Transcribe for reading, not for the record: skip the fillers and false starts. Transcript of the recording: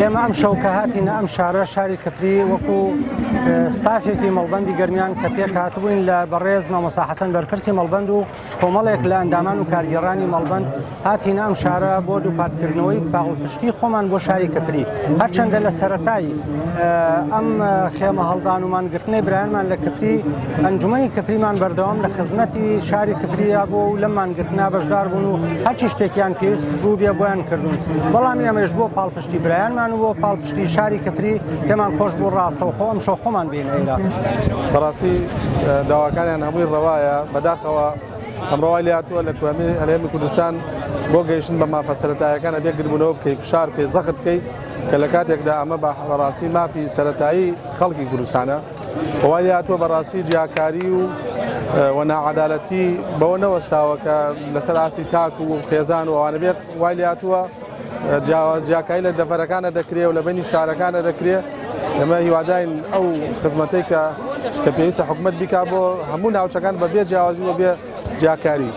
ئێمە ئەم شەوکە هاتینە ئەم شارە شاری کفری وەکو ستافێکی مەڵبەندی گەرمیان کە پێک هاتبووین لە بەڕێز مامۆستا حەسەن بەرپرسی مەڵبەند و کۆمەڵێک لە ئەندامان و کارگێڕانی مەڵبەند هاتینە ئەم شارە بۆ دووپاتکردنەوەی باڵپشتی خۆمان بۆ شاری کفری هەرچەندە لە سەرەتای ئەم خێمە هەڵدان و مانگرتنەی برایانمان لە کفری ئەنجومەنی کفریمان بەردەوام لە خزمەتی شاری کفریە بۆ و لە مانگرتنا بەشدار بوون و هەرچی شتێکیان پێویست بوو بێ بۆیان کردوون بەڵام ئێمەش بۆ پاڵپشتی برایانمان و بۆ پاڵپشتی شاری کفری پێمان خۆش بوو ڕاستەوخۆ ئەم شەو خۆمان بێنە ئێرە بەڕاستی داواکانیان هەمووی ڕەوایە بەداخەوە ئەمڕۆ هاتووە لە هەرێمی کوردستان بۆ گەیشتن بە مافە سەرەتاییەکانە بێگربوونەوە بکەی فشار پێ زەخت بکەی کە لە کاتێکدا ئەمە بەڕاستی مافی سەرەتایی خەڵکی کوردستانە وای هاتووە بەڕاستی جیاکاری و ناعەدالەتی بەوە نەوەستاوە کە لەسەر ئاسی تاک و خێزان و ئەوانە بێت وای هاتووە جیاکاری لە دەفەرەکانە دەکرێت و لە بینی شارەکانە دەکرێت ئێمە هیواداین ئەو خزمەتەی کە پێویستە حکومەت بیکا بۆ هەموو ناوچەکان بەبێ جیاوازی و بێ جیاکاری